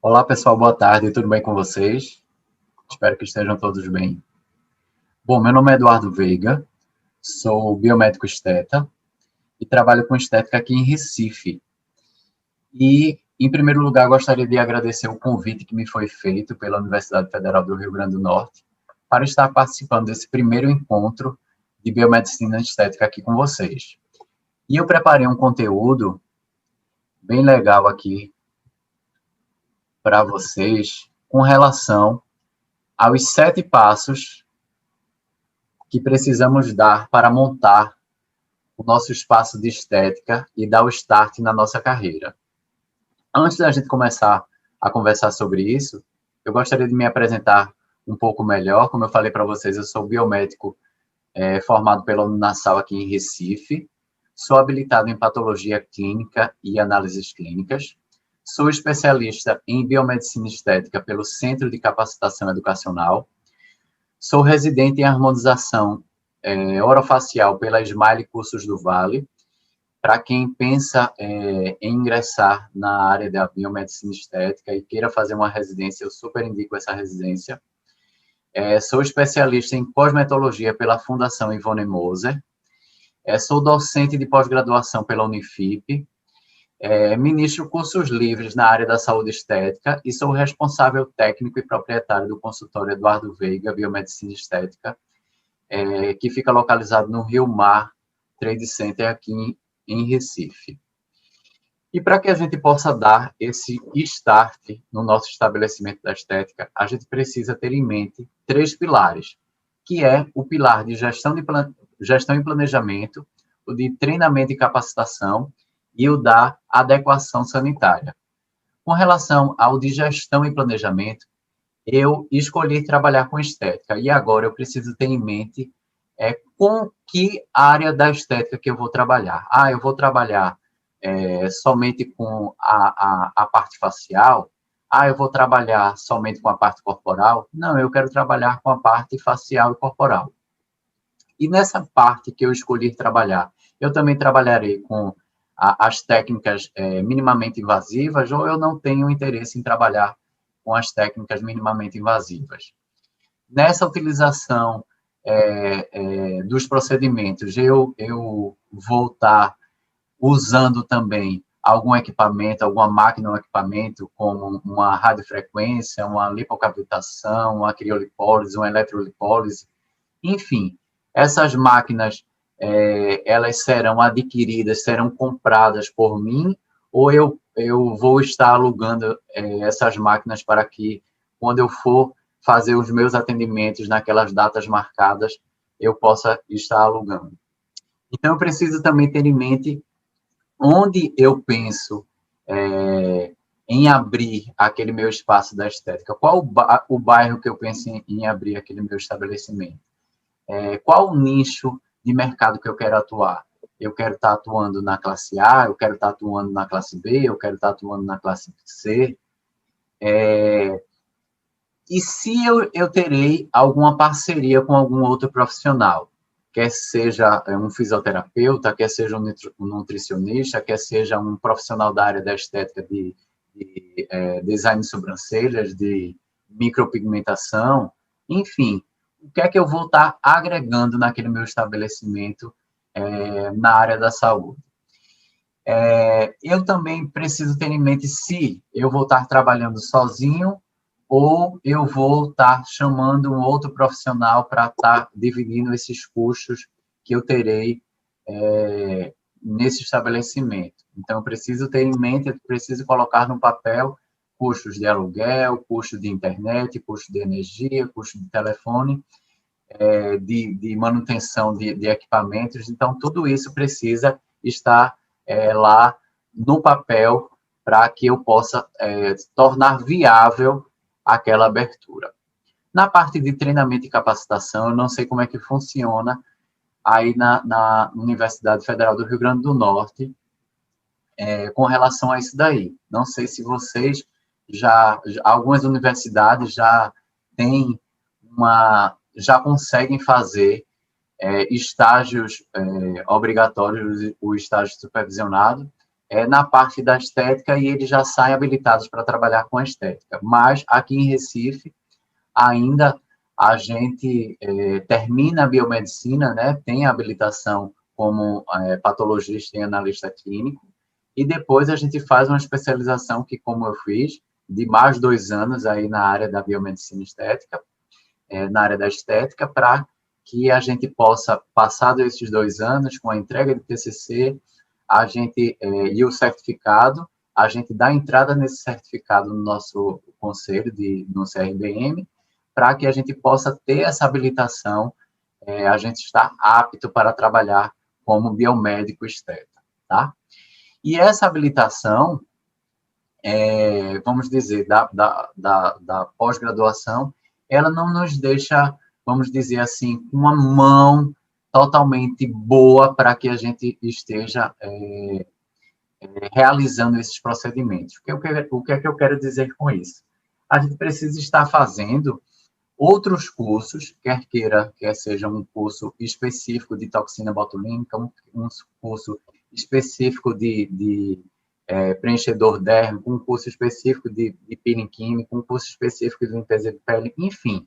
Olá, pessoal, boa tarde, tudo bem com vocês? Espero que estejam todos bem. Bom, meu nome é Eduardo Veiga, sou biomédico esteta e trabalho com estética aqui em Recife. E, em primeiro lugar, gostaria de agradecer o convite que me foi feito pela Universidade Federal do Rio Grande do Norte para estar participando desse primeiro encontro de biomedicina estética aqui com vocês. E eu preparei um conteúdo bem legal aqui para vocês com relação aos 7 passos que precisamos dar para montar o nosso espaço de estética e dar o start na nossa carreira. Antes da gente começar a conversar sobre isso, eu gostaria de me apresentar um pouco melhor. Como eu falei para vocês, eu sou biomédico formado pela Uninassal aqui em Recife, sou habilitado em patologia clínica e análises clínicas, sou especialista em biomedicina estética pelo Centro de Capacitação Educacional, sou residente em harmonização orofacial pela Smile Cursos do Vale. Para quem pensa em ingressar na área da biomedicina estética e queira fazer uma residência, eu super indico essa residência. Sou especialista em cosmetologia pela Fundação Ivone Moser. Sou docente de pós-graduação pela Unifip. Ministro cursos livres na área da saúde estética e sou responsável técnico e proprietário do consultório Eduardo Veiga Biomedicina Estética, que fica localizado no Rio Mar Trade Center, aqui em Recife. E para que a gente possa dar esse start no nosso estabelecimento da estética, a gente precisa ter em mente 3 pilares, que é o pilar de gestão e planejamento, o de treinamento e capacitação e o da adequação sanitária. Com relação ao de gestão e planejamento, eu escolhi trabalhar com estética e agora eu preciso ter em mente com que área da estética que eu vou trabalhar. Eu vou trabalhar somente com a parte facial. Eu vou trabalhar somente com a parte corporal. Não, eu quero trabalhar com a parte facial e corporal. E nessa parte que eu escolhi trabalhar, eu também trabalharei com as técnicas minimamente invasivas, ou eu não tenho interesse em trabalhar com as técnicas minimamente invasivas. Nessa utilização dos procedimentos, eu vou estar usando também algum equipamento, alguma máquina ou equipamento, como uma radiofrequência, uma lipocavitação, uma criolipólise, uma eletrolipólise, enfim, essas máquinas, elas serão adquiridas, serão compradas por mim, ou eu vou estar alugando essas máquinas para que, quando eu for fazer os meus atendimentos naquelas datas marcadas, eu possa estar alugando. Então, eu preciso também ter em mente onde eu penso em abrir aquele meu espaço da estética. Qual o bairro que eu penso em abrir aquele meu estabelecimento? Qual o nicho de mercado que eu quero atuar? Eu quero estar atuando na classe A, eu quero estar atuando na classe B, eu quero estar atuando na classe C. E se eu terei alguma parceria com algum outro profissional, quer seja um fisioterapeuta, quer seja um nutricionista, quer seja um profissional da área da estética de design de sobrancelhas, de micropigmentação, enfim, o que é que eu vou estar agregando naquele meu estabelecimento na área da saúde. Eu também preciso ter em mente se eu vou estar trabalhando sozinho ou eu vou estar chamando um outro profissional para estar dividindo esses custos que eu terei nesse estabelecimento. Então, eu preciso ter em mente, eu preciso colocar no papel custos de aluguel, custo de internet, custo de energia, custo de telefone, de manutenção de equipamentos. Então, tudo isso precisa estar lá no papel para que eu possa tornar viável aquela abertura. Na parte de treinamento e capacitação, eu não sei como é que funciona aí na Universidade Federal do Rio Grande do Norte com relação a isso daí. Não sei se vocês algumas universidades já têm já conseguem fazer estágios obrigatórios, o estágio supervisionado. na parte da estética e eles já saem habilitados para trabalhar com a estética. Mas aqui em Recife, ainda a gente termina a biomedicina, né, tem a habilitação como patologista e analista clínico, e depois a gente faz uma especialização que, como eu fiz, de mais de 2 anos aí na área da biomedicina estética, na área da estética, para que a gente possa, passados esses 2 anos, com a entrega de TCC, a gente, e o certificado, a gente dá entrada nesse certificado no nosso conselho, no CRBM, para que a gente possa ter essa habilitação, a gente está apto para trabalhar como biomédico esteta, tá? E essa habilitação, vamos dizer, da pós-graduação, ela não nos deixa, vamos dizer assim, uma mão totalmente boa para que a gente esteja realizando esses procedimentos. O que é que eu quero dizer com isso? A gente precisa estar fazendo outros cursos, quer seja um curso específico de toxina botulínica, um curso específico de preenchedor dérmico, um curso específico de peeling químico, um curso específico de limpeza de pele, enfim.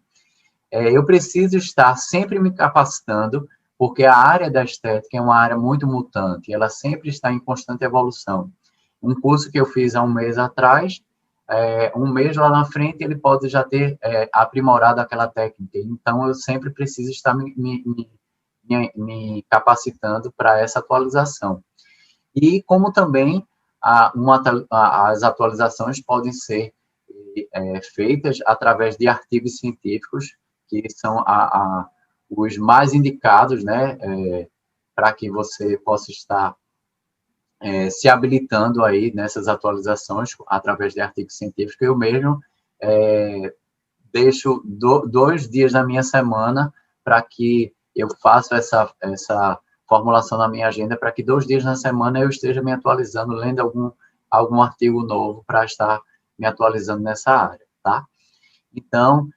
Eu preciso estar sempre me capacitando, porque a área da estética é uma área muito mutante, ela sempre está em constante evolução. Um curso que eu fiz há um mês atrás, um mês lá na frente, ele pode já ter aprimorado aquela técnica. Então, eu sempre preciso estar me capacitando para essa atualização. E como também as atualizações podem ser feitas através de artigos científicos, que são os mais indicados, né, para que você possa estar se habilitando aí nessas atualizações através de artigos científicos. Eu mesmo deixo 2 dias da minha semana para que eu faça essa formulação na minha agenda, para que 2 dias na semana eu esteja me atualizando, lendo algum artigo novo para estar me atualizando nessa área, tá? Então,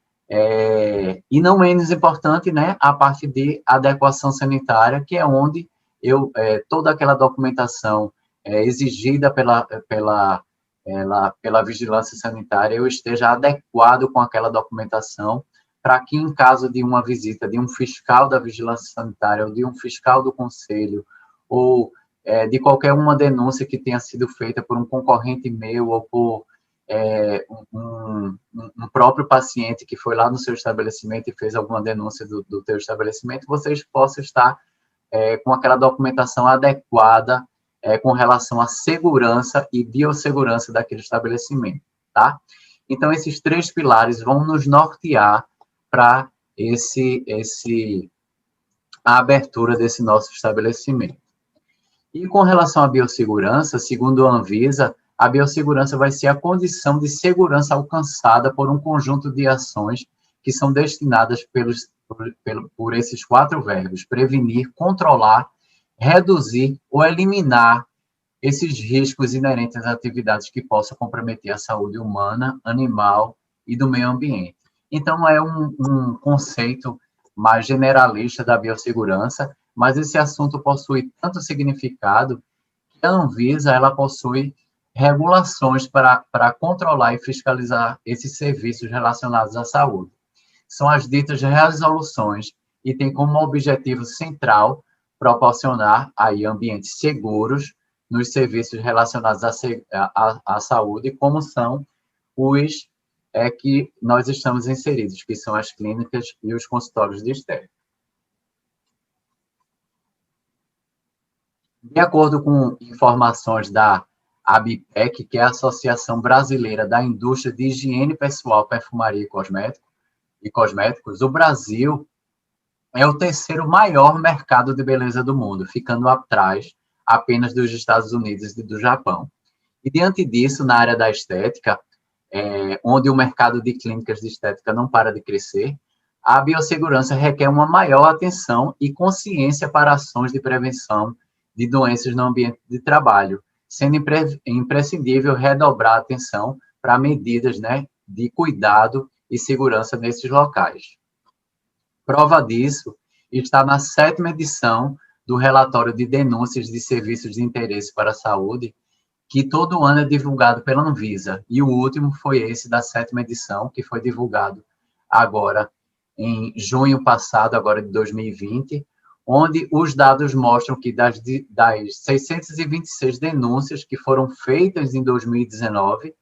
e não menos importante, né, a parte de adequação sanitária, que é onde toda aquela documentação exigida pela vigilância sanitária, eu esteja adequado com aquela documentação, para que, em caso de uma visita de um fiscal da vigilância sanitária, ou de um fiscal do conselho, ou de qualquer uma denúncia que tenha sido feita por um concorrente meu, ou por um próprio paciente que foi lá no seu estabelecimento e fez alguma denúncia do teu estabelecimento, vocês possam estar com aquela documentação adequada com relação à segurança e biossegurança daquele estabelecimento, tá? Então, esses 3 pilares vão nos nortear para a abertura desse nosso estabelecimento. E com relação à biossegurança, segundo a Anvisa, a biossegurança vai ser a condição de segurança alcançada por um conjunto de ações que são destinadas por esses 4 verbos: prevenir, controlar, reduzir ou eliminar esses riscos inerentes às atividades que possam comprometer a saúde humana, animal e do meio ambiente. Então, é um conceito mais generalista da biossegurança, mas esse assunto possui tanto significado que a Anvisa ela possui regulações para controlar e fiscalizar esses serviços relacionados à saúde. São as ditas resoluções e tem como objetivo central proporcionar aí ambientes seguros nos serviços relacionados à saúde, como são os que nós estamos inseridos, que são as clínicas e os consultórios de estética. De acordo com informações da ABPEC, que é a Associação Brasileira da Indústria de Higiene Pessoal, Perfumaria e Cosméticos, o Brasil é o 3º maior mercado de beleza do mundo, ficando atrás apenas dos Estados Unidos e do Japão. E diante disso, na área da estética, onde o mercado de clínicas de estética não para de crescer, a biossegurança requer uma maior atenção e consciência para ações de prevenção de doenças no ambiente de trabalho, sendo imprescindível redobrar a atenção para medidas, né, de cuidado e segurança nesses locais. Prova disso está na 7ª edição do relatório de denúncias de serviços de interesse para a saúde, que todo ano é divulgado pela Anvisa, e o último foi esse da 7ª edição, que foi divulgado agora em junho passado, agora de 2020, onde os dados mostram que das 626 denúncias que foram feitas em 2019,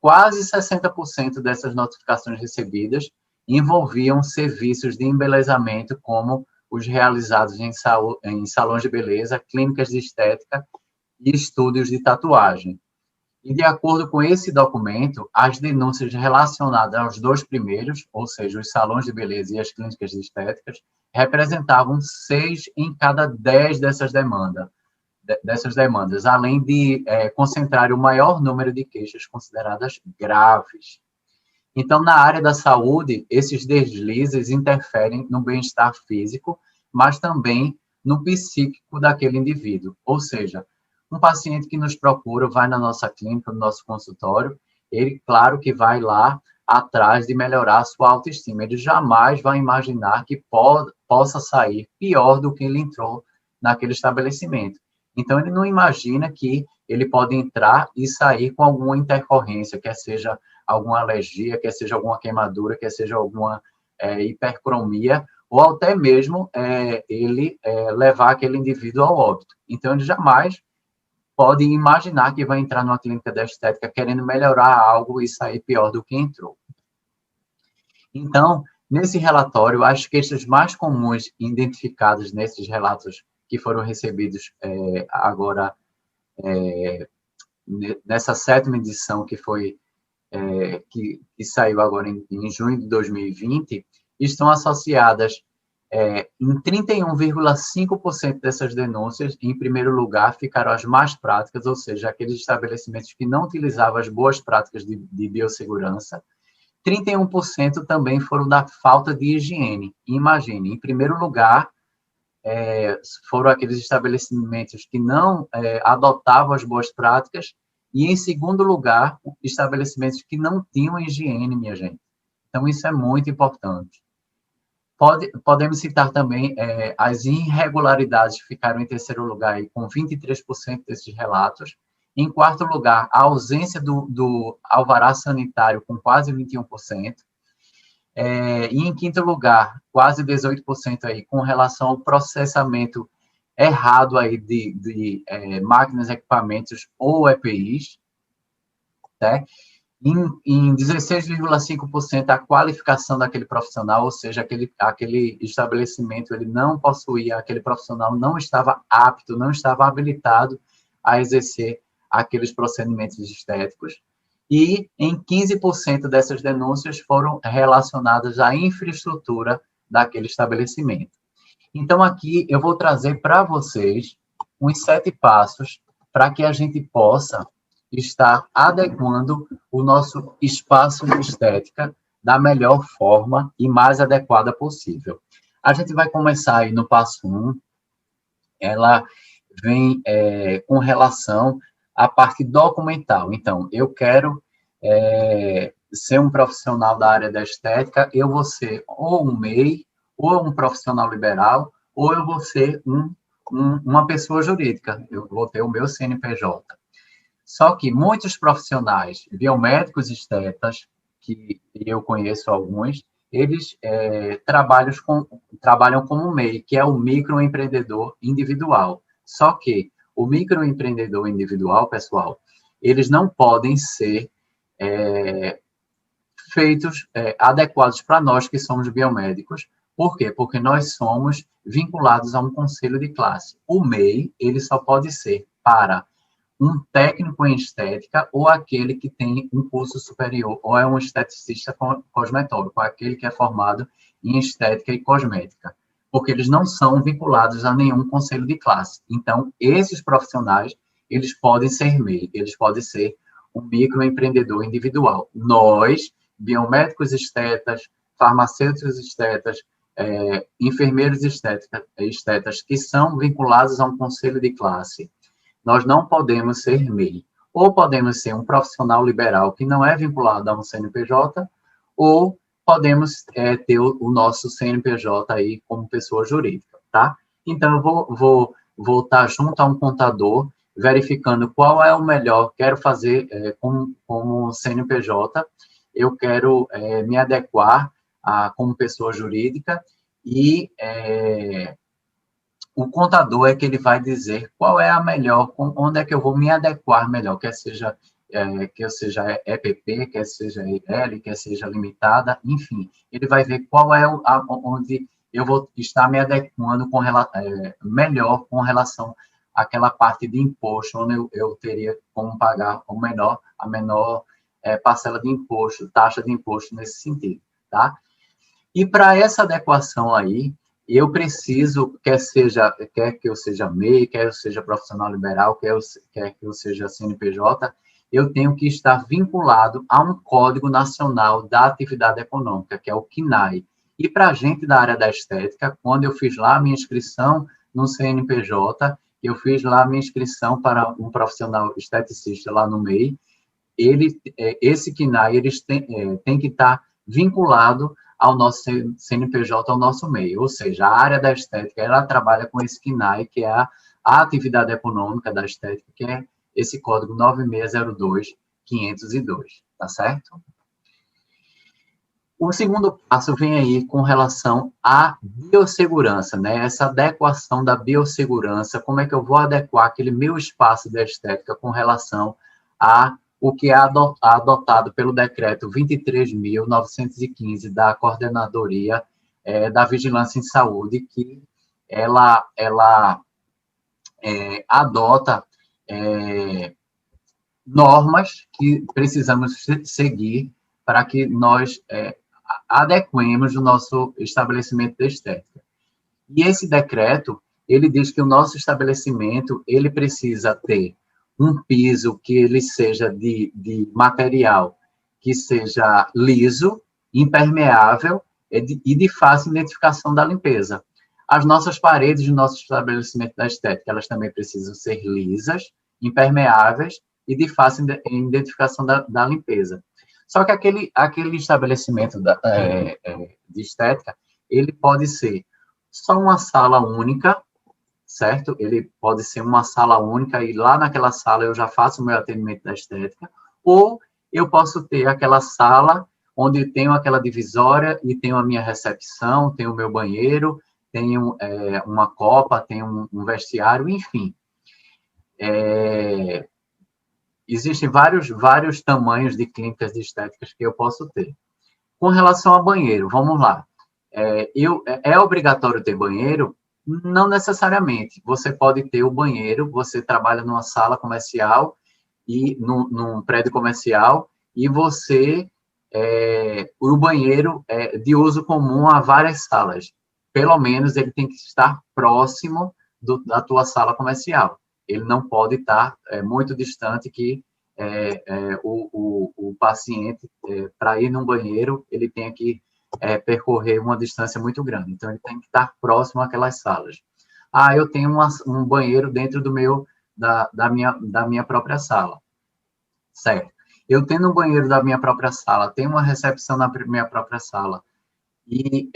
quase 60% dessas notificações recebidas envolviam serviços de embelezamento, como os realizados em salões de beleza, clínicas de estética e estúdios de tatuagem. E, de acordo com esse documento, as denúncias relacionadas aos dois primeiros, ou seja, os salões de beleza e as clínicas de estéticas, representavam 6 em cada 10 dessas demandas, além de concentrar o maior número de queixas consideradas graves. Então, na área da saúde, esses deslizes interferem no bem-estar físico, mas também no psíquico daquele indivíduo. Ou seja, um paciente que nos procura, vai na nossa clínica, no nosso consultório, ele, claro que vai lá atrás de melhorar a sua autoestima. Ele jamais vai imaginar que possa sair pior do que ele entrou naquele estabelecimento. Então, ele não imagina que ele pode entrar e sair com alguma intercorrência, quer seja alguma alergia, quer seja alguma queimadura, quer seja alguma hipercromia, ou até mesmo ele levar aquele indivíduo ao óbito. Então, ele jamais pode imaginar que vai entrar numa clínica de estética querendo melhorar algo e sair pior do que entrou. Então, nesse relatório, as queixas mais comuns identificadas nesses relatos que foram recebidos agora, nessa 7ª edição, que foi que saiu agora em junho de 2020, estão associadas em 31,5% dessas denúncias. Em primeiro lugar, ficaram as más práticas, ou seja, aqueles estabelecimentos que não utilizavam as boas práticas de biossegurança. 31% também foram da falta de higiene. Imagine, em primeiro lugar, foram aqueles estabelecimentos que não adotavam as boas práticas, e, em segundo lugar, estabelecimentos que não tinham higiene, minha gente. Então, isso é muito importante. Podemos citar também as irregularidades, que ficaram em terceiro lugar, aí, com 23% desses relatos. Em quarto lugar, a ausência do alvará sanitário, com quase 21%. E, em quinto lugar, quase 18% aí, com relação ao processamento errado aí de máquinas, equipamentos ou EPIs, né? Em 16,5% a qualificação daquele profissional, ou seja, aquele estabelecimento, ele não possuía, aquele profissional não estava apto, não estava habilitado a exercer aqueles procedimentos estéticos. E em 15% dessas denúncias foram relacionadas à infraestrutura daquele estabelecimento. Então, aqui eu vou trazer para vocês uns 7 passos para que a gente possa estar adequando o nosso espaço de estética da melhor forma e mais adequada possível. A gente vai começar aí no passo 1, ela vem com relação à parte documental. Então, eu quero ser um profissional da área da estética, eu vou ser ou um MEI, ou um profissional liberal, ou eu vou ser uma pessoa jurídica, eu vou ter o meu CNPJ. Só que muitos profissionais, biomédicos estetas, que eu conheço alguns, eles trabalham como MEI, que é o microempreendedor individual. Só que o microempreendedor individual, pessoal, eles não podem ser feitos adequados para nós que somos biomédicos. Por quê? Porque nós somos vinculados a um conselho de classe. O MEI, ele só pode ser para um técnico em estética ou aquele que tem um curso superior, ou é um esteticista cosmetólogo, aquele que é formado em estética e cosmética, porque eles não são vinculados a nenhum conselho de classe. Então, esses profissionais, eles podem ser MEI, eles podem ser um microempreendedor individual. Nós, biomédicos estetas, farmacêuticos estetas, enfermeiros estetas, que são vinculados a um conselho de classe, nós não podemos ser MEI. Ou podemos ser um profissional liberal que não é vinculado a um CNPJ, ou podemos ter o nosso CNPJ aí como pessoa jurídica, tá? Então, eu vou estar junto a um contador, verificando qual é o melhor, quero fazer como CNPJ, eu quero me adequar como pessoa jurídica, e o contador é que ele vai dizer qual é a melhor, onde é que eu vou me adequar melhor, quer seja que eu seja EPP, quer seja EL, quer seja limitada, enfim, ele vai ver qual é onde eu vou estar me adequando melhor com relação àquela parte de imposto, onde eu teria como pagar a menor parcela de imposto, taxa de imposto nesse sentido, tá? E para essa adequação aí, eu preciso, quer que eu seja MEI, quer que eu seja profissional liberal, quer que eu seja CNPJ, eu tenho que estar vinculado a um Código Nacional da Atividade Econômica, que é o CNAE. E para a gente da área da estética, quando eu fiz lá a minha inscrição no CNPJ, eu fiz lá a minha inscrição para um profissional esteticista lá no MEI, esse CNAE tem que estar vinculado ao nosso CNPJ, ao nosso MEI, ou seja, a área da estética, ela trabalha com esse CNAE, que é a atividade econômica da estética, que é esse código 9602-502, tá certo? O segundo passo vem aí com relação à biossegurança, né? Essa adequação da biossegurança, como é que eu vou adequar aquele meu espaço da estética com relação a o que é adotado pelo decreto 23.915 da Coordenadoria da Vigilância em Saúde, que ela adota normas que precisamos seguir para que nós adequemos o nosso estabelecimento de estética. E esse decreto, ele diz que o nosso estabelecimento, ele precisa ter um piso que ele seja de material que seja liso, impermeável e de fácil identificação da limpeza. As nossas paredes do nosso estabelecimento da estética, elas também precisam ser lisas, impermeáveis e de fácil identificação da limpeza. Só que aquele estabelecimento de estética, ele pode ser só uma sala única, certo? Ele pode ser uma sala única e lá naquela sala eu já faço o meu atendimento da estética, ou eu posso ter aquela sala onde tenho aquela divisória e tenho a minha recepção, tenho o meu banheiro, tenho uma copa, tenho um vestiário, enfim. Existem vários tamanhos de clínicas de estéticas que eu posso ter. Com relação a banheiro, vamos lá. É obrigatório ter banheiro? Não necessariamente. Você pode ter o banheiro, você trabalha numa sala comercial, e num prédio comercial, e o banheiro é de uso comum a várias salas. Pelo menos ele tem que estar próximo da tua sala comercial. Ele não pode estar muito distante que o paciente, para ir num banheiro, ele tem que percorrer uma distância muito grande. Então, ele tem que estar próximo àquelas salas. Eu tenho um banheiro dentro da minha própria sala. Certo. Eu tendo um banheiro da minha própria sala, tenho uma recepção na minha própria sala, e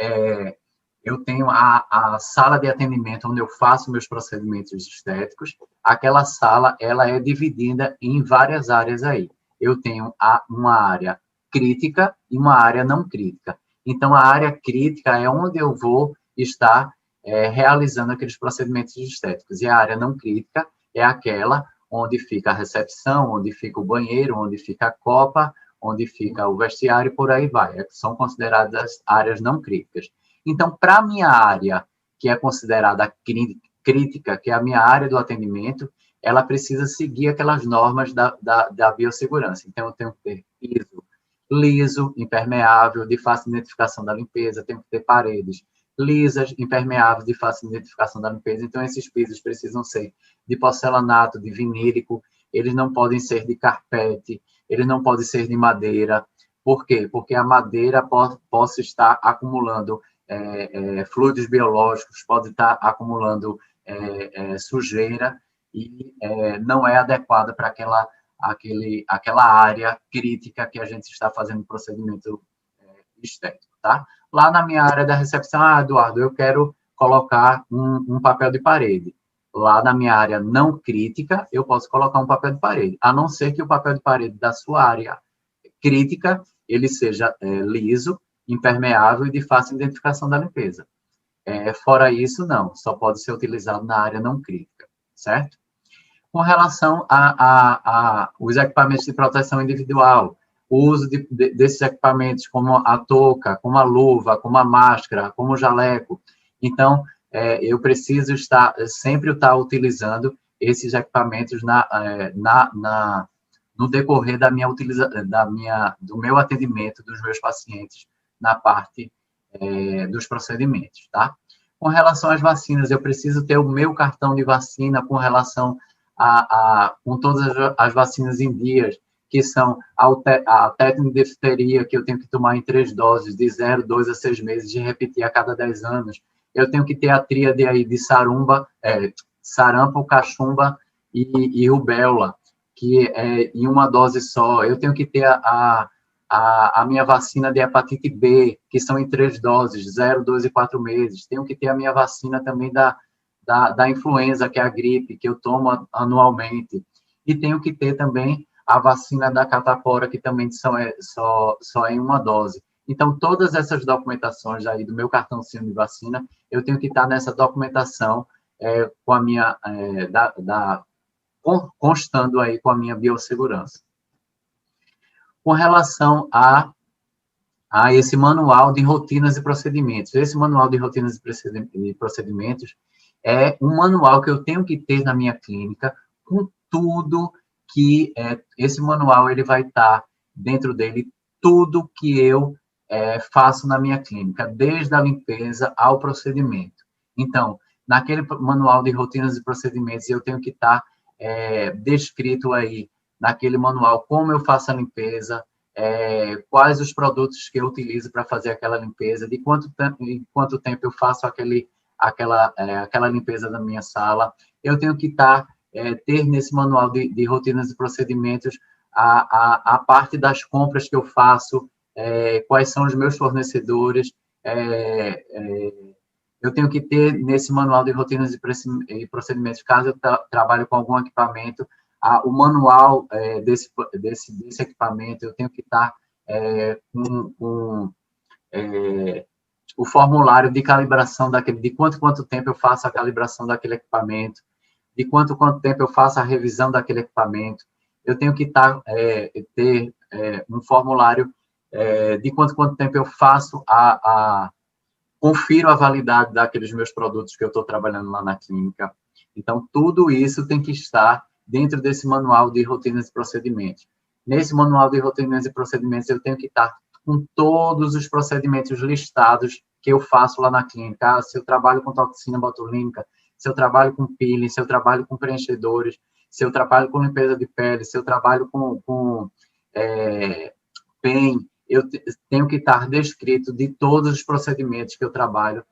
eu tenho a sala de atendimento onde eu faço meus procedimentos estéticos. Aquela sala, ela é dividida em várias áreas aí. Eu tenho uma área crítica e uma área não crítica. Então, a área crítica é onde eu vou estar realizando aqueles procedimentos estéticos. E a área não crítica é aquela onde fica a recepção, onde fica o banheiro, onde fica a copa, onde fica o vestiário, e por aí vai. São consideradas áreas não críticas. Então, para a minha área, que é considerada crítica, que é a minha área do atendimento, ela precisa seguir aquelas normas da biossegurança. Então, eu tenho que ter piso liso, impermeável, de fácil identificação da limpeza, tenho que ter paredes lisas, impermeáveis, de fácil identificação da limpeza. Então, esses pisos precisam ser de porcelanato, de vinílico, eles não podem ser de carpete, eles não podem ser de madeira. Por quê? Porque a madeira possa estar acumulando fluidos biológicos, pode estar acumulando sujeira e não é adequada para aquela área crítica que a gente está fazendo o procedimento estético, tá? Lá na minha área da recepção, Eduardo, eu quero colocar um papel de parede. lá na minha área não crítica, eu posso colocar um papel de parede, a não ser que o papel de parede da sua área crítica, ele seja liso, impermeável e de fácil identificação da limpeza. Fora isso, não, só pode ser utilizado na área não crítica, certo? Com relação a os equipamentos de proteção individual, o uso desses equipamentos, como a touca, como a luva, como a máscara, como o jaleco. Então, eu preciso sempre estar utilizando esses equipamentos no decorrer do meu atendimento dos meus pacientes na parte dos procedimentos, tá? Com relação às vacinas, eu preciso ter o meu cartão de vacina com relação com todas as vacinas em dias, que são a tetrodifteria, que eu tenho que tomar em 3 doses, de 0, 2 a 6 meses, de repetir a cada 10 anos. Eu tenho que ter a tríade aí de sarampo, cachumba e rubéola, que é em uma dose só. Eu tenho que ter a minha vacina de hepatite B, que são em 3 doses, 0, 2 e 4 meses. Tenho que ter a minha vacina também da influenza, que é a gripe, que eu tomo anualmente. E tenho que ter também a vacina da catapora, que também só é em uma dose. Então, todas essas documentações aí do meu cartãozinho de vacina, eu tenho que estar nessa documentação com a minha, constando aí com a minha biossegurança. Com relação a esse manual de rotinas e procedimentos. Esse manual de rotinas e procedimentos é um manual que eu tenho que ter na minha clínica, com tudo que esse manual ele vai estar dentro dele, tudo que eu faço na minha clínica, desde a limpeza ao procedimento. Então, naquele manual de rotinas e procedimentos, eu tenho que estar descrito aí, naquele manual, como eu faço a limpeza, quais os produtos que eu utilizo para fazer aquela limpeza, de quanto tempo eu faço aquela limpeza da minha sala. Eu tenho que ter nesse manual de rotinas e procedimentos a parte das compras que eu faço, quais são os meus fornecedores. Eu tenho que ter nesse manual de rotinas e procedimentos, caso eu trabalhe com algum equipamento, o manual desse equipamento. Eu tenho que estar com o formulário de calibração de quanto tempo eu faço a calibração daquele equipamento, de quanto tempo eu faço a revisão daquele equipamento. Eu tenho que ter um formulário de quanto tempo eu faço confiro a validade daqueles meus produtos que eu estou trabalhando lá na clínica. Então, tudo isso tem que estar dentro desse manual de rotinas e procedimentos. Nesse manual de rotinas e procedimentos, eu tenho que estar com todos os procedimentos listados que eu faço lá na clínica. Se eu trabalho com toxina botulínica, se eu trabalho com peeling, se eu trabalho com preenchedores, se eu trabalho com limpeza de pele, se eu trabalho com PEN, eu tenho que estar descrito de todos os procedimentos que eu trabalho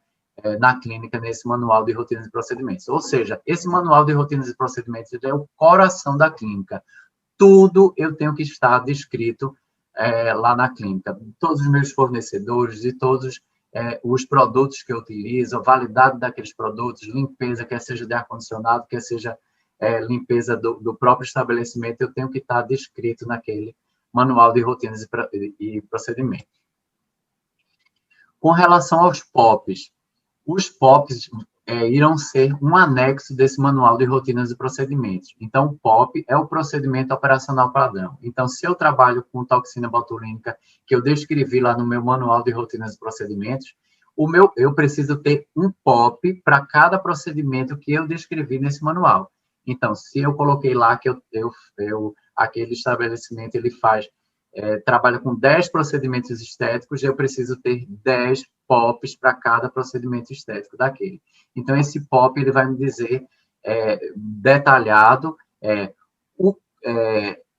na clínica, nesse manual de rotinas e procedimentos. Ou seja, esse manual de rotinas e procedimentos é o coração da clínica. Tudo eu tenho que estar descrito lá na clínica. Todos os meus fornecedores, de todos os produtos que eu utilizo, a validade daqueles produtos, limpeza, quer seja de ar-condicionado, quer seja limpeza do próprio estabelecimento, eu tenho que estar descrito naquele manual de rotinas e procedimentos. Com relação aos POPs, os POPs irão ser um anexo desse manual de rotinas e procedimentos. Então, o POP é o procedimento operacional padrão. Então, se eu trabalho com toxina botulínica, que eu descrevi lá no meu manual de rotinas e procedimentos, eu preciso ter um POP para cada procedimento que eu descrevi nesse manual. Então, se eu coloquei lá que aquele estabelecimento ele trabalha com 10 procedimentos estéticos, eu preciso ter 10 POPs para cada procedimento estético daquele. Então, esse POP ele vai me dizer detalhado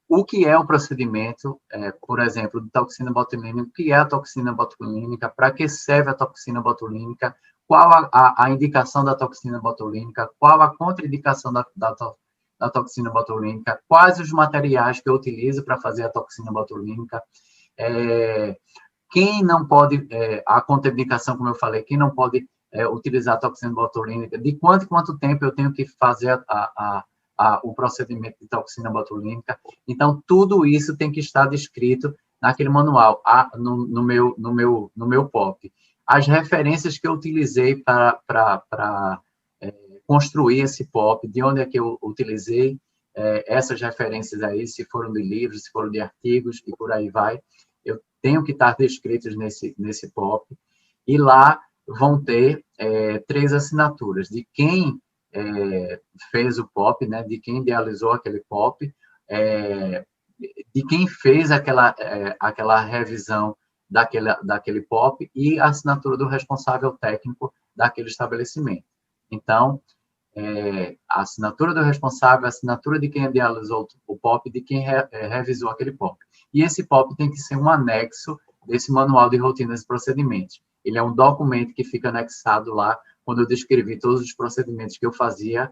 o que é o procedimento, por exemplo, de toxina botulínica, o que é a toxina botulínica, para que serve a toxina botulínica, qual a indicação da toxina botulínica, qual a contraindicação da toxina botulínica, quais os materiais que eu utilizo para fazer a toxina botulínica, quem não pode, a contraindicação, como eu falei, quem não pode utilizar a toxina botulínica, de quanto em quanto tempo eu tenho que fazer o procedimento de toxina botulínica. Então, tudo isso tem que estar descrito naquele manual, no meu POP. As referências que eu utilizei para construir esse POP, de onde é que eu utilizei essas referências aí, se foram de livros, se foram de artigos, e por aí vai, eu tenho que estar descritos nesse POP, e lá vão ter 3 assinaturas, de quem fez o POP, né, de quem idealizou aquele POP, de quem fez aquela revisão daquele POP, e a assinatura do responsável técnico daquele estabelecimento. Então, a assinatura do responsável, a assinatura de quem idealizou o POP, de quem revisou aquele POP. E esse POP tem que ser um anexo desse manual de rotinas e procedimentos. Ele é um documento que fica anexado lá, quando eu descrevi todos os procedimentos que eu fazia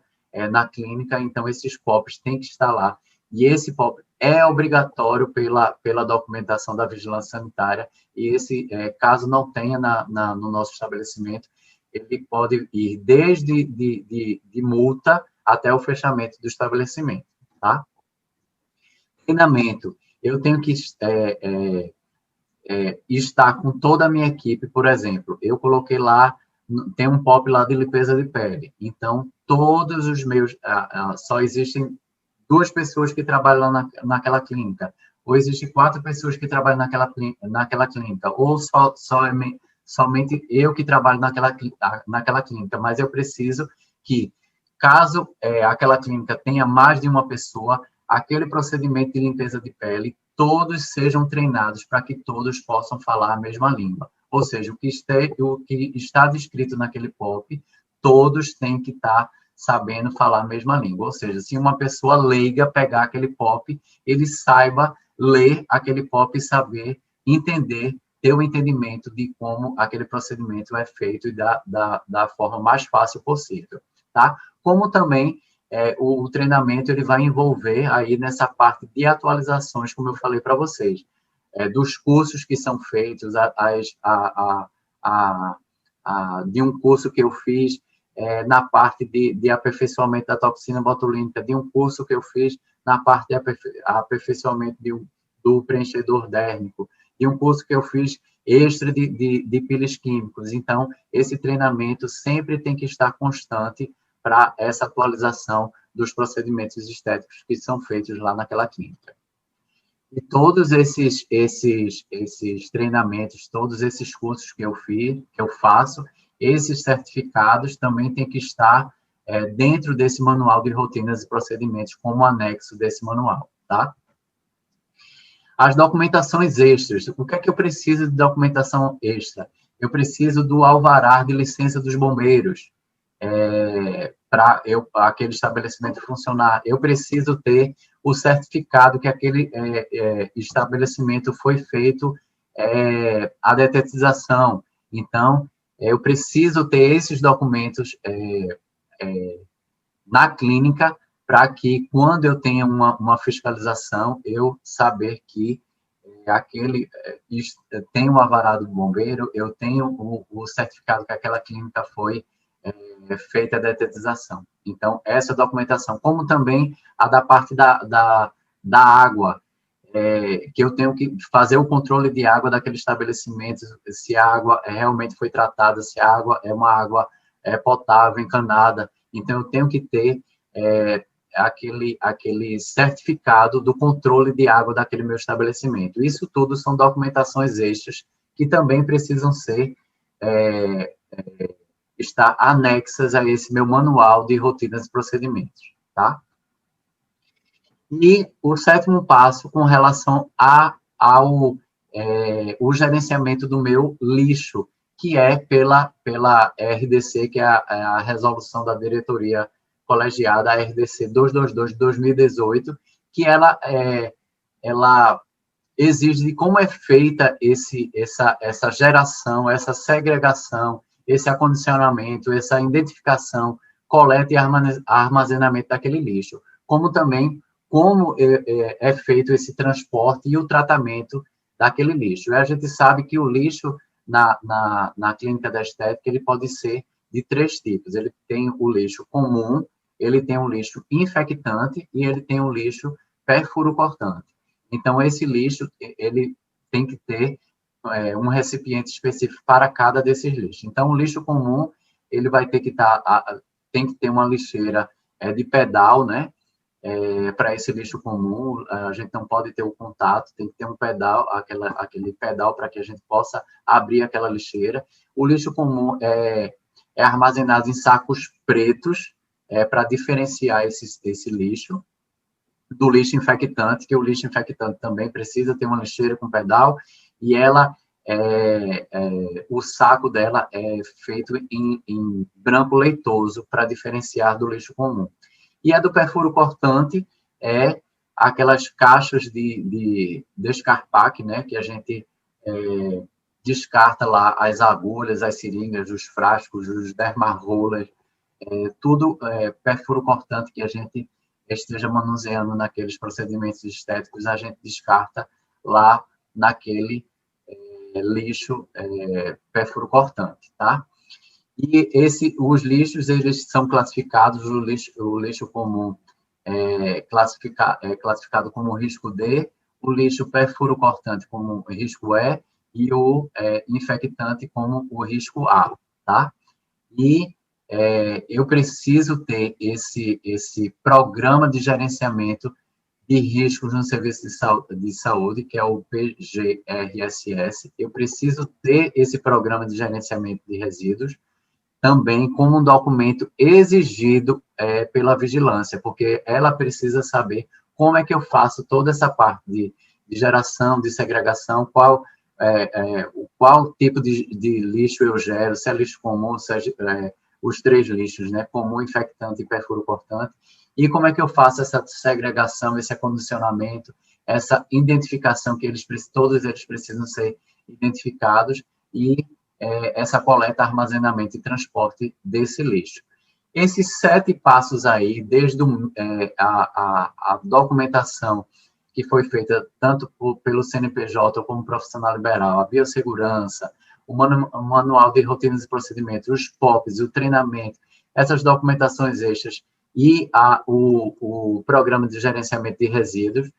na clínica, então esses POPs têm que estar lá. E esse POP é obrigatório pela documentação da vigilância sanitária, e esse, caso não tenha no nosso estabelecimento, ele pode ir desde de multa até o fechamento do estabelecimento, tá? Treinamento. Eu tenho que estar com toda a minha equipe, por exemplo, eu coloquei lá, tem um POP lá de limpeza de pele, então, todos os meus, só existem 2 pessoas que trabalham lá naquela clínica, ou existem 4 pessoas que trabalham naquela clínica, ou somente eu que trabalho naquela clínica, mas eu preciso que, caso aquela clínica tenha mais de uma pessoa, aquele procedimento de limpeza de pele, todos sejam treinados para que todos possam falar a mesma língua. Ou seja, o que está descrito naquele POP, todos têm que estar sabendo falar a mesma língua. Ou seja, se uma pessoa leiga pegar aquele POP, ele saiba ler aquele POP e saber entender, ter o entendimento de como aquele procedimento é feito e da forma mais fácil possível, tá? Como também o treinamento ele vai envolver aí nessa parte de atualizações, como eu falei para vocês, dos cursos que são feitos, de um curso que eu fiz na parte de aperfeiçoamento da toxina botulínica, de um curso que eu fiz na parte de aperfeiçoamento do preenchedor dérmico, de um curso que eu fiz extra de peeling químicos. Então, esse treinamento sempre tem que estar constante para essa atualização dos procedimentos estéticos que são feitos lá naquela clínica. E todos esses treinamentos, todos esses cursos que eu faço, esses certificados também têm que estar dentro desse manual de rotinas e procedimentos, como anexo desse manual, tá? As documentações extras. O que é que eu preciso de documentação extra? Eu preciso do alvará de licença dos bombeiros, para aquele estabelecimento funcionar. Eu preciso ter o certificado que aquele estabelecimento foi feito a detetização. Então, eu preciso ter esses documentos na clínica para que, quando eu tenha uma fiscalização, eu saber que aquele tem o alvará do bombeiro, eu tenho o certificado que aquela clínica foi feita a detetização. Então, essa documentação, como também a da parte da água, que eu tenho que fazer o controle de água daquele estabelecimento, se a água realmente foi tratada, se a água é uma água potável, encanada. Então, eu tenho que ter aquele certificado do controle de água daquele meu estabelecimento. Isso tudo são documentações extras que também precisam estar anexas a esse meu manual de rotinas e procedimentos, tá? E o 7º passo com relação ao gerenciamento do meu lixo, que é pela RDC, que é a resolução da diretoria colegiada, a RDC 222 de 2018, que ela exige de como é feita essa geração, essa segregação, esse acondicionamento, essa identificação, coleta e armazenamento daquele lixo, como também como é feito esse transporte e o tratamento daquele lixo. E a gente sabe que o lixo na clínica da estética, ele pode ser de 3 tipos. Ele tem o lixo comum, ele tem um lixo infectante e ele tem um lixo perfuro-cortante. Então, esse lixo, ele tem que ter um recipiente específico para cada desses lixos. Então, o lixo comum, ele vai ter que tem que ter uma lixeira de pedal, né? Para esse lixo comum, a gente não pode ter o contato, tem que ter um pedal, aquele pedal para que a gente possa abrir aquela lixeira. O lixo comum é armazenado em sacos pretos, para diferenciar esse lixo do lixo infectante, que o lixo infectante também precisa ter uma lixeira com pedal, e ela, o saco dela é feito em branco leitoso, para diferenciar do lixo comum. E a do perfuro cortante é aquelas caixas de descarpaque, né, que a gente descarta lá as agulhas, as seringas, os frascos, os dermarollers, tudo perfuro cortante que a gente esteja manuseando naqueles procedimentos estéticos, a gente descarta lá naquele lixo perfuro cortante, tá? E os lixos, eles são classificados, o lixo comum classificado como risco D, o lixo perfuro cortante como risco E o infectante como o risco A, tá? E eu preciso ter esse programa de gerenciamento de riscos no serviço de saúde, que é o PGRSS. Eu preciso ter esse programa de gerenciamento de resíduos também como um documento exigido pela vigilância, porque ela precisa saber como é que eu faço toda essa parte de geração, de segregação, qual tipo de lixo eu gero, se é lixo comum, se é os 3 lixos, né, comum, infectante e perfuro cortante, e como é que eu faço essa segregação, esse acondicionamento, essa identificação que todos eles precisam ser identificados, e essa coleta, armazenamento e transporte desse lixo. Esses 7 passos aí, desde a documentação que foi feita tanto pelo CNPJ como profissional liberal, a biossegurança, o manual de rotinas e procedimentos, os POPs, o treinamento, essas documentações extras e o programa de gerenciamento de resíduos,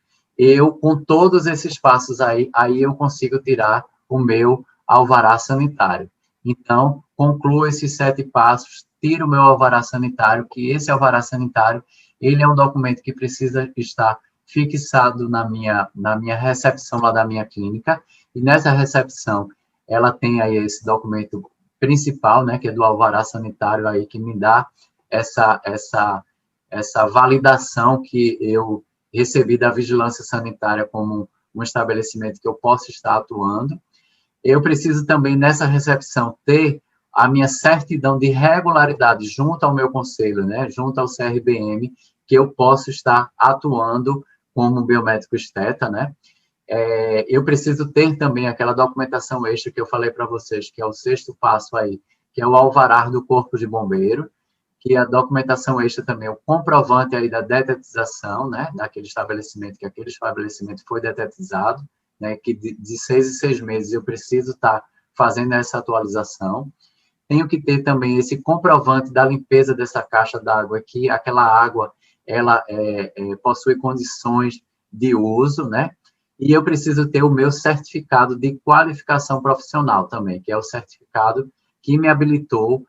com todos esses passos aí eu consigo tirar o meu alvará sanitário. Então, concluo esses 7 passos, tiro o meu alvará sanitário, que esse alvará sanitário, ele é um documento que precisa estar fixado na minha recepção lá da minha clínica, e nessa recepção, ela tem aí esse documento principal, né, que é do alvará sanitário aí, que me dá essa validação que eu recebi da vigilância sanitária como um estabelecimento que eu posso estar atuando. Eu preciso também, nessa recepção, ter a minha certidão de regularidade junto ao meu conselho, né, junto ao CRBM, que eu posso estar atuando como biomédico esteta, né. Eu preciso ter também aquela documentação extra que eu falei para vocês, que é o 6º passo aí, que é o alvará do Corpo de Bombeiro, que a documentação extra também, o comprovante aí da detetização, né, daquele estabelecimento, que aquele estabelecimento foi detetizado, né, que de 6 em 6 meses eu preciso estar fazendo essa atualização. Tenho que ter também esse comprovante da limpeza dessa caixa d'água, que aquela água, ela possui condições de uso, né, e eu preciso ter o meu certificado de qualificação profissional também, que é o certificado que me habilitou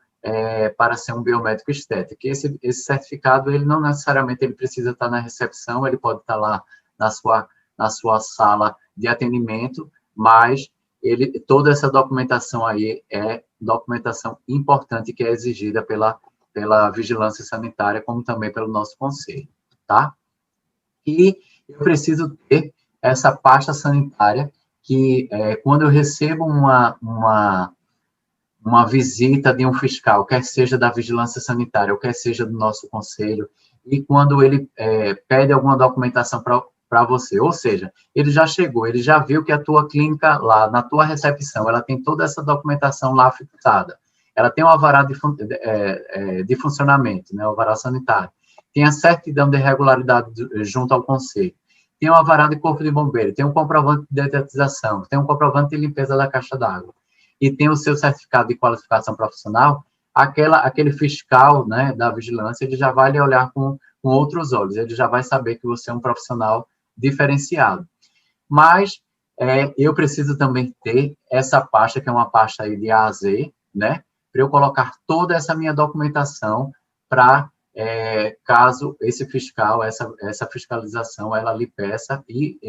para ser um biomédico estético. Esse certificado, ele não necessariamente ele precisa estar na recepção, ele pode estar lá na sua sala de atendimento, mas toda essa documentação aí é documentação importante que é exigida pela vigilância sanitária, como também pelo nosso conselho, tá? E eu preciso ter essa pasta sanitária que, quando eu recebo uma visita de um fiscal, quer seja da vigilância sanitária, ou quer seja do nosso conselho, e quando ele pede alguma documentação para você, ou seja, ele já chegou, ele já viu que a tua clínica lá, na tua recepção, ela tem toda essa documentação lá fixada, ela tem o alvará de funcionamento, né, o alvará sanitário, tem a certidão de regularidade junto ao conselho, tem o alvará de corpo de bombeiro, tem um comprovante de detetização, tem um comprovante de limpeza da caixa d'água, e tem o seu certificado de qualificação profissional, aquele fiscal, né, da vigilância, ele já vai lhe olhar com outros olhos, ele já vai saber que você é um profissional diferenciado. Mas eu preciso também ter essa pasta, que é uma pasta aí de A a Z, né, para eu colocar toda essa minha documentação para, caso esse fiscal, essa fiscalização, ela lhe peça e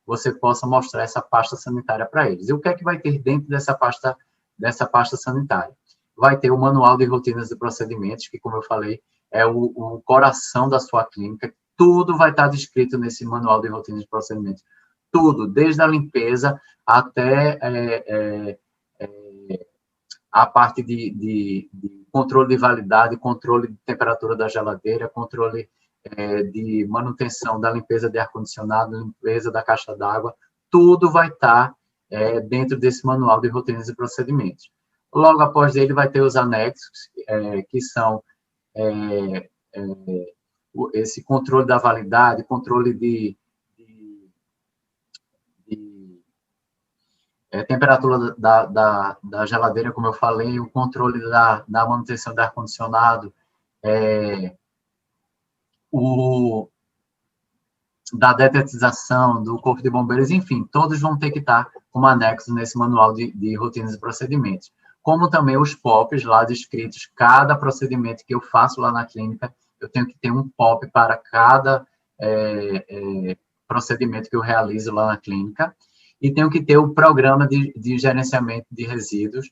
você possa mostrar essa pasta sanitária para eles. E o que é que vai ter dentro dessa pasta sanitária? Vai ter o manual de rotinas e procedimentos, que, como eu falei, é o coração da sua clínica. Tudo vai estar descrito nesse manual de rotinas e procedimentos. Tudo, desde a limpeza até a parte de controle de validade, controle de temperatura da geladeira, controle de manutenção da limpeza de ar-condicionado, limpeza da caixa d'água, tudo vai estar dentro desse manual de rotinas e procedimentos. Logo após ele vai ter os anexos, que são esse controle da validade, controle de temperatura da geladeira, como eu falei, o controle da manutenção do ar-condicionado, da detetização, do corpo de bombeiros, enfim, todos vão ter que estar como anexo nesse manual de rotinas e procedimentos. Como também os POPs lá descritos, cada procedimento que eu faço lá na clínica, eu tenho que ter um POP para cada procedimento que eu realizo lá na clínica, e tenho que ter o programa de gerenciamento de resíduos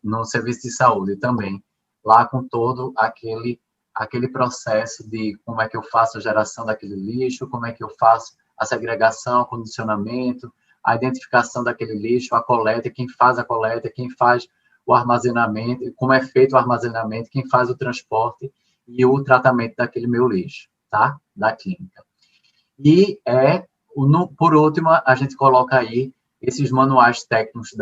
no serviço de saúde também, lá com todo aquele processo de como é que eu faço a geração daquele lixo, como é que eu faço a segregação, o condicionamento, a identificação daquele lixo, a coleta, quem faz a coleta, quem faz o armazenamento, como é feito o armazenamento, quem faz o transporte e o tratamento daquele meu lixo, tá? Da clínica. E, por último, a gente coloca aí esses manuais técnicos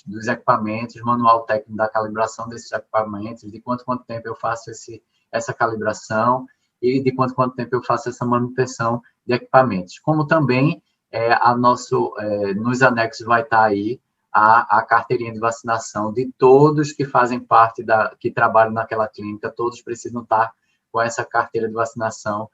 dos equipamentos, manual técnico da calibração desses equipamentos, de quanto tempo eu faço essa calibração e de quanto tempo eu faço essa manutenção de equipamentos. Como também nos anexos vai estar aí a carteirinha de vacinação de todos que fazem parte que trabalham naquela clínica, todos precisam estar com essa carteira de vacinação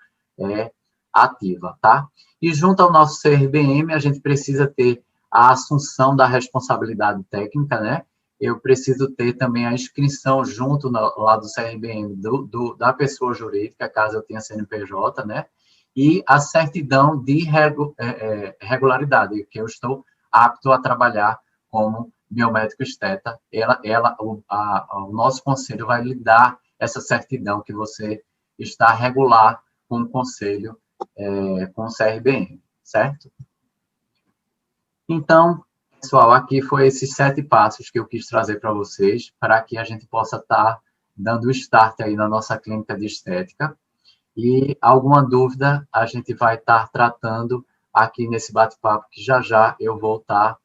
ativa, tá? E junto ao nosso CRBM, a gente precisa ter a assunção da responsabilidade técnica, né? Eu preciso ter também a inscrição junto lá do CRBM da pessoa jurídica, caso eu tenha CNPJ, né? E a certidão de regularidade, que eu estou apto a trabalhar como biomédico esteta. O nosso conselho vai lhe dar essa certidão que você está regular com o conselho, com o CRBM, certo? Então, pessoal, aqui foi esses 7 passos que eu quis trazer para vocês, para que a gente possa estar dando o start aí na nossa clínica de estética. E alguma dúvida a gente vai estar tratando aqui nesse bate-papo, que já eu vou estar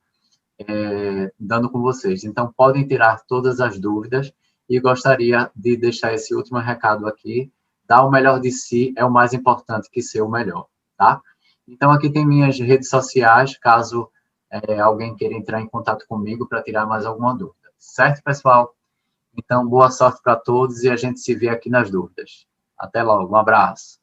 dando com vocês. Então, podem tirar todas as dúvidas e gostaria de deixar esse último recado aqui. Dar o melhor de si é o mais importante que ser o melhor, tá? Então, aqui tem minhas redes sociais, caso alguém queira entrar em contato comigo para tirar mais alguma dúvida. Certo, pessoal? Então, boa sorte para todos e a gente se vê aqui nas dúvidas. Até logo, um abraço.